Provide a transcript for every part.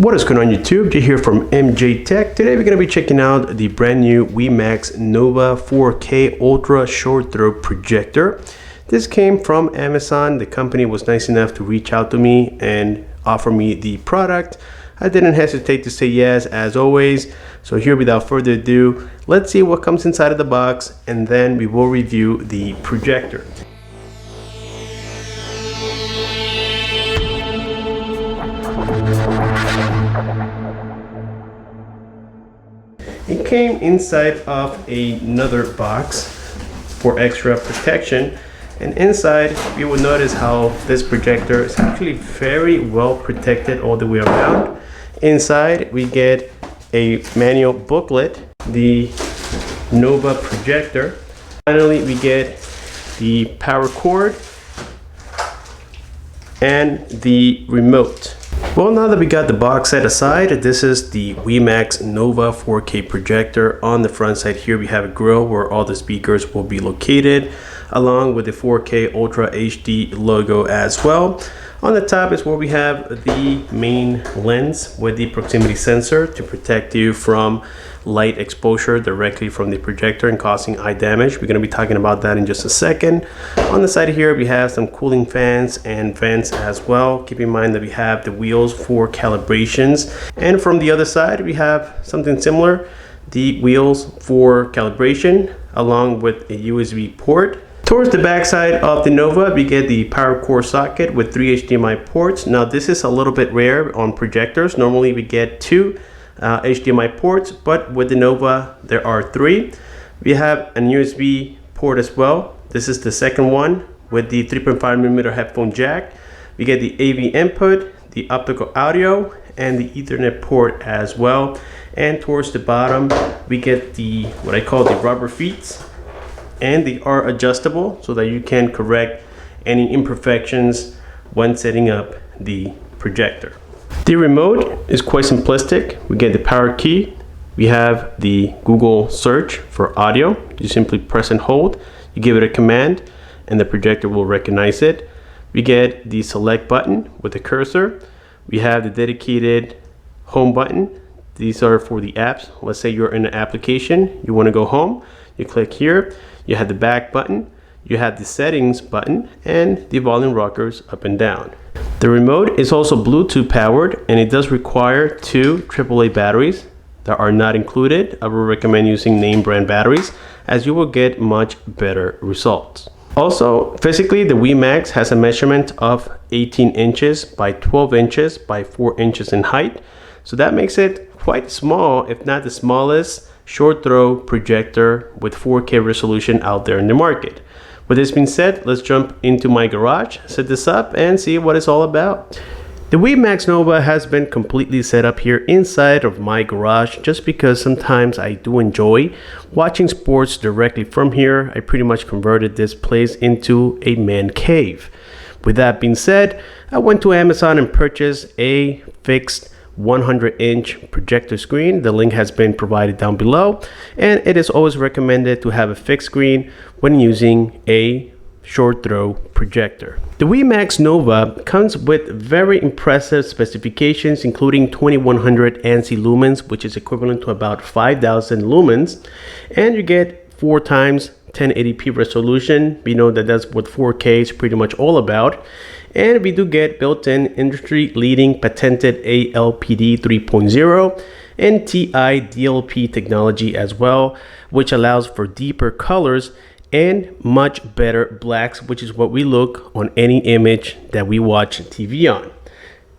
What is going on YouTube? Jay here from MJTech. Today we're going to be checking out the brand new WeMax Nova 4K Ultra Short Throw Projector. This came from Amazon. The company was nice enough to reach out to me and offer me the product. I didn't hesitate to say yes, as always. So here, without further ado, let's see what comes inside of the box, and then we will review the projector. It came inside of another box for extra protection, and inside you will notice how this projector is actually very well protected all the way around. Inside we get a manual booklet, the Nova projector. Finally we get the power cord and the remote. Well, now that we got the box set aside, this is the WeMax Nova 4K projector. On the front side here we have a grill where all the speakers will be located, along with the 4K Ultra HD logo as well. On the top is where we have the main lens with the proximity sensor to protect you from light exposure directly from the projector and causing eye damage. We're going to be talking about that in just a second. On the side here we have some cooling fans and vents as well. Keep in mind that we have the wheels for calibrations, and from the other side we have something similar, the wheels for calibration along with a USB port. Towards the back side of the Nova, we get the power cord socket with 3 HDMI ports. Now this is a little bit rare on projectors. Normally we get 2 HDMI ports, but with the Nova there are 3. We have an USB port as well. This is the second one with the 3.5mm headphone jack. We get the AV input, the optical audio, and the Ethernet port as well. And towards the bottom we get the what I call the rubber feet, and they are adjustable so that you can correct any imperfections when setting up the projector. The remote is quite simplistic. We get the power key, we have the Google search for audio. You simply press and hold, you give it a command and the projector will recognize it. We get the select button with the cursor. We have the dedicated home button. These are for the apps. Let's say you're in an application, you want to go home, you click here. You have the back button, you have the settings button, and the volume rockers up and down. The remote is also Bluetooth powered, and it does require 2 AAA batteries that are not included. I will recommend using name brand batteries, as you will get much better results. Also, physically the WeMax has a measurement of 18 inches by 12 inches by 4 inches in height. So that makes it quite small, if not the smallest short throw projector with 4K resolution out there in the market. With this being said, let's jump into my garage, set this up, and see what it's all about. The WeMax Nova has been completely set up here inside of my garage, just because sometimes I do enjoy watching sports directly from here. I pretty much converted this place into a man cave. With that being said, I went to Amazon and purchased a fixed 100-inch projector screen. The link has been provided down below, and it is always recommended to have a fixed screen when using a short throw projector. The WeMax Nova comes with very impressive specifications, including 2100 ANSI lumens, which is equivalent to about 5000 lumens, and you get 4 times 1080p resolution. We know that that's what 4K is pretty much all about. And we do get built-in industry-leading patented ALPD 3.0 and TI DLP technology as well, which allows for deeper colors and much better blacks, which is what we look on any image that we watch TV on.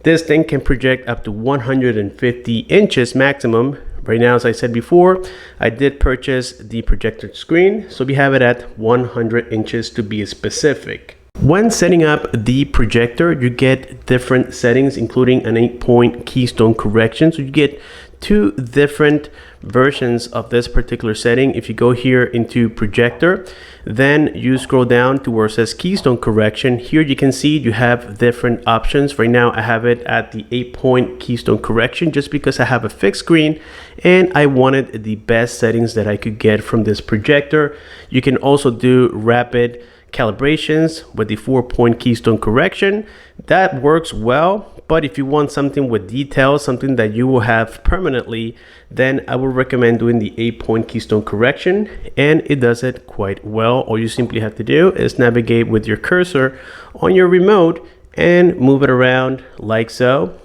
This thing can project up to 150 inches maximum. Right now, as I said before, I did purchase the projector screen, so we have it at 100 inches to be specific. When setting up the projector, you get different settings, including an 8-point Keystone Correction. So you get 2 different versions of this particular setting. If you go here into projector, then you scroll down to where it says Keystone Correction. Here you can see you have different options. Right now I have it at the 8-point Keystone Correction, just because I have a fixed screen and I wanted the best settings that I could get from this projector. You can also do rapid calibrations with the 4-point Keystone Correction. That works well, but if you want something with details, something that you will have permanently, then I would recommend doing the 8-point Keystone Correction, and it does it quite well. All you simply have to do is navigate with your cursor on your remote and move it around like so.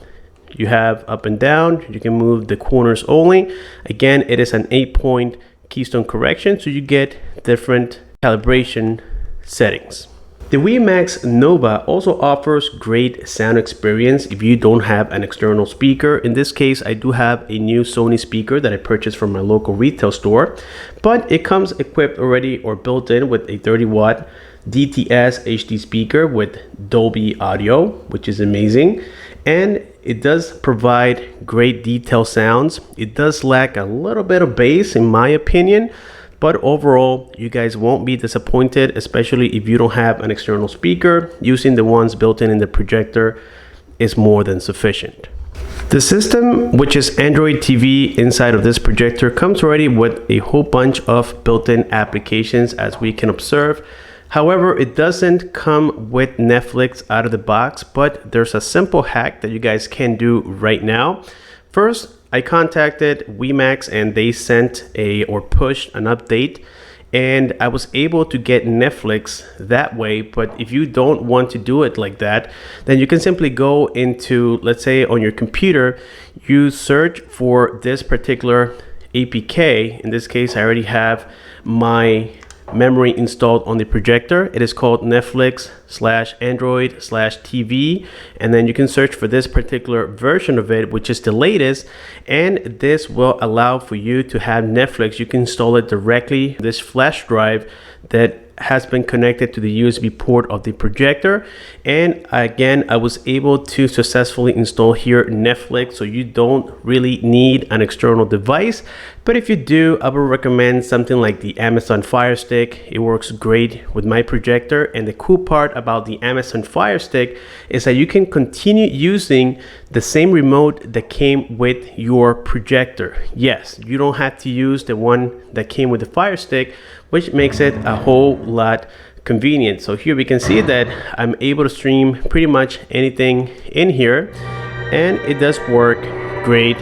You have up and down, you can move the corners only. Again, it is an 8-point Keystone Correction, so you get different calibration settings. The WeMax Nova also offers great sound experience if you don't have an external speaker. In this case, I do have a new Sony speaker that I purchased from my local retail store, but it comes equipped already or built in with a 30-watt DTS HD speaker with Dolby audio, which is amazing. And it does provide great detail sounds. It does lack a little bit of bass in my opinion, but overall you guys won't be disappointed, especially if you don't have an external speaker. Using the ones built in the projector is more than sufficient. The system, which is Android TV inside of this projector, comes already with a whole bunch of built-in applications, as we can observe. However, it doesn't come with Netflix out of the box, but there's a simple hack that you guys can do right now. First, I contacted WeMax and they sent or pushed an update, and I was able to get Netflix that way. But if you don't want to do it like that, then you can simply go into, let's say on your computer, you search for this particular APK. In this case, I already have my memory installed on the projector. It is called Netflix/Android/TV, and then you can search for this particular version of it, which is the latest, and this will allow for you to have Netflix. You can install it directly this flash drive that has been connected to the USB port of the projector. And again, I was able to successfully install here Netflix, so you don't really need an external device. But if you do, I would recommend something like the Amazon Fire Stick. It works great with my projector, and the cool part about the Amazon Fire Stick is that you can continue using the same remote that came with your projector. Yes, you don't have to use the one that came with the Fire Stick, which makes it a whole lot convenient. So here we can see that I'm able to stream pretty much anything in here, and it does work great.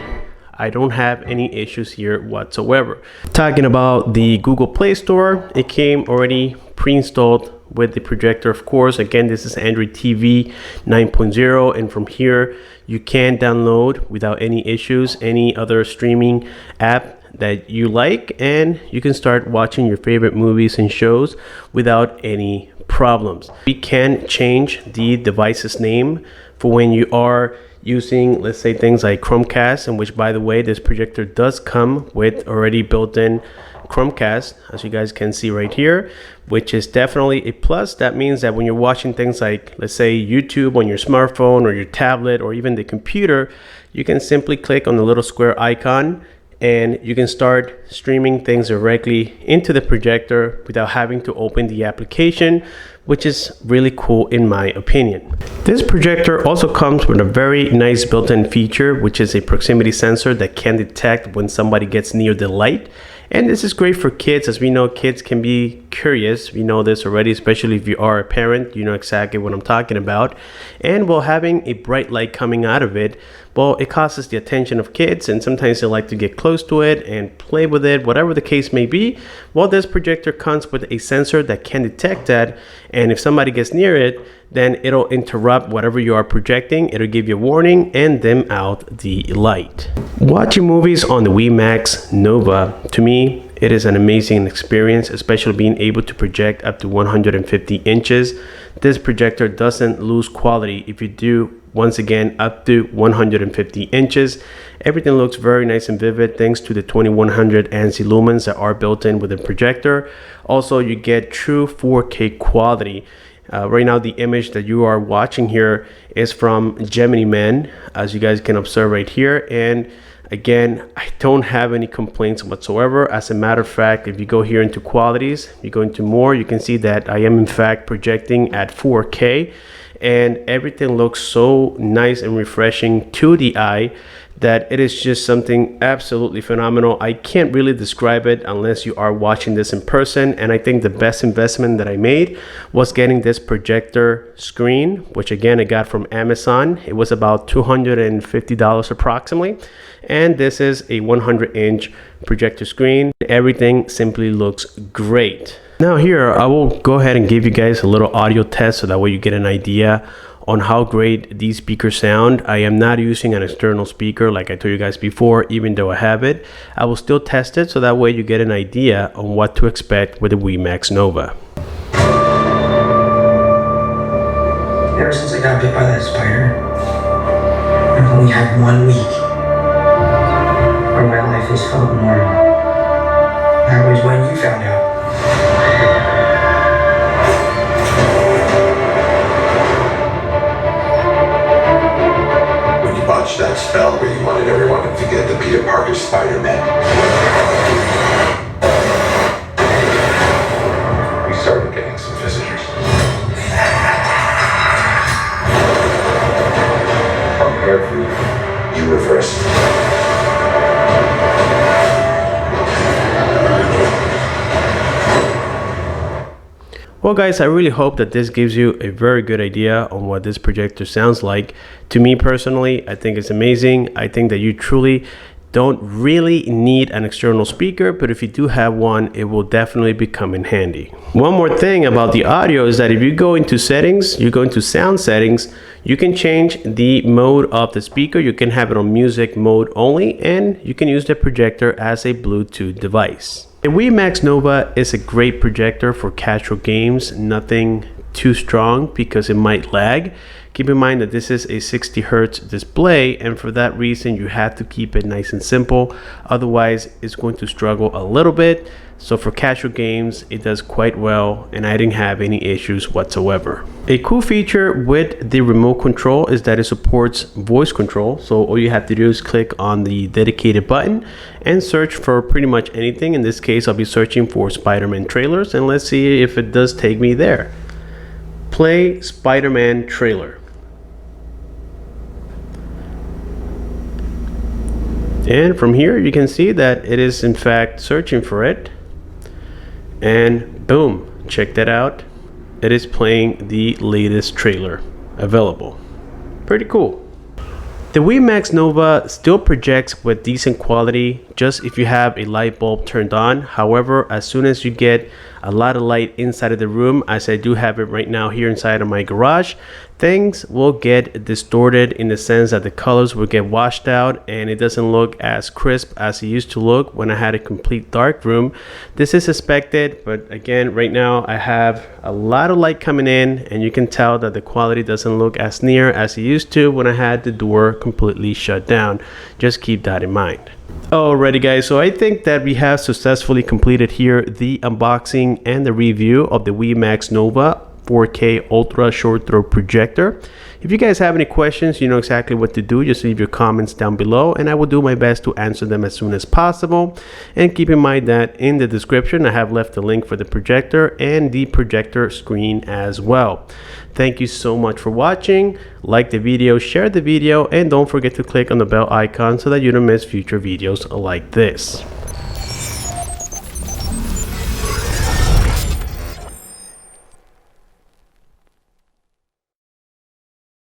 I don't have any issues here whatsoever. Talking about the Google Play Store, it came already pre-installed with the projector, of course. Again, this is Android TV 9.0, and from here you can download without any issues any other streaming app that you like, and you can start watching your favorite movies and shows without any problems. We can change the device's name for when you are using, let's say, things like Chromecast, in which, by the way, this projector does come with already built-in Chromecast, as you guys can see right here, which is definitely a plus. That means that when you're watching things like, let's say, YouTube on your smartphone or your tablet or even the computer, you can simply click on the little square icon and you can start streaming things directly into the projector without having to open the application, which is really cool in my opinion. This projector also comes with a very nice built-in feature, which is a proximity sensor that can detect when somebody gets near the light. And this is great for kids. As we know, kids can be curious. We know this already, especially if you are a parent, you know exactly what I'm talking about. And while having a bright light coming out of it, well, it causes the attention of kids, and sometimes they like to get close to it and play with it, whatever the case may be. Well, this projector comes with a sensor that can detect that, and if somebody gets near it, then it'll interrupt whatever you are projecting. It'll give you a warning and dim out the light. Watching movies on the WeMax Nova, to me, it is an amazing experience, especially being able to project up to 150 inches. This projector doesn't lose quality if you do, once again, up to 150 inches. Everything looks very nice and vivid thanks to the 2100 ANSI lumens that are built in with the projector. Also, you get true 4K quality. Right now, the image that you are watching here is from Hdmi, as you guys can observe right here. And again, I don't have any complaints whatsoever. As a matter of fact, if you go here into qualities, you go into more, you can see that I am in fact projecting at 4K, and everything looks so nice and refreshing to the eye that it is just something absolutely phenomenal. I can't really describe it unless you are watching this in person, and I think the best investment that I made was getting this projector screen, which again I got from Amazon. It was about $250 approximately, and this is a 100-inch projector screen. Everything simply looks great. Now here I will go ahead and give you guys a little audio test so that way you get an idea on how great these speakers sound. I am not using an external speaker like I told you guys before, even though I have it. I will still test it so that way you get an idea on what to expect with the WeMax Nova. Ever since I got bit by that spider, I've only had 1 week where my life has felt normal. That was when you found out. That spell where you wanted everyone to forget the Peter Parker Spider-Man. We started getting some visitors. I'm here for you. You were first. Well guys, I really hope that this gives you a very good idea on what this projector sounds like. To me personally, I think it's amazing. I think that you truly don't really need an external speaker, but if you do have one, it will definitely become in handy. One more thing about the audio is that if you go into settings, you go into sound settings, you can change the mode of the speaker. You can have it on music mode only, and you can use the projector as a Bluetooth device. The WeMax Nova is a great projector for casual games, nothing too strong because it might lag. Keep in mind that this is a 60 Hertz display, and for that reason you have to keep it nice and simple, otherwise it's going to struggle a little bit. So for casual games it does quite well, and I didn't have any issues whatsoever. A cool feature with the remote control is that it supports voice control, so all you have to do is click on the dedicated button and search for pretty much anything. In this case I'll be searching for Spider-Man trailers, and let's see if it does take me there. Play Spider-Man trailer. And from here you can see that it is in fact searching for it, and boom, check that out, it is playing the latest trailer available. Pretty cool. The WeMax Nova still projects with decent quality just if you have a light bulb turned on. However, as soon as you get a lot of light inside of the room, as I do have it right now here inside of my garage, things will get distorted in the sense that the colors will get washed out and it doesn't look as crisp as it used to look when I had a complete dark room. This is expected, but again, right now I have a lot of light coming in and you can tell that the quality doesn't look as near as it used to when I had the door completely shut down. Just keep that in mind. Alrighty guys, so I think that we have successfully completed here the unboxing and the review of the WeMax Nova 4K Ultra Short Throw Projector. If you guys have any questions, you know exactly what to do. Just leave your comments down below and I will do my best to answer them as soon as possible. And keep in mind that in the description I have left a link for the projector and the projector screen as well. Thank you so much for watching. Like the video, share the video, and don't forget to click on the bell icon so that you don't miss future videos like this.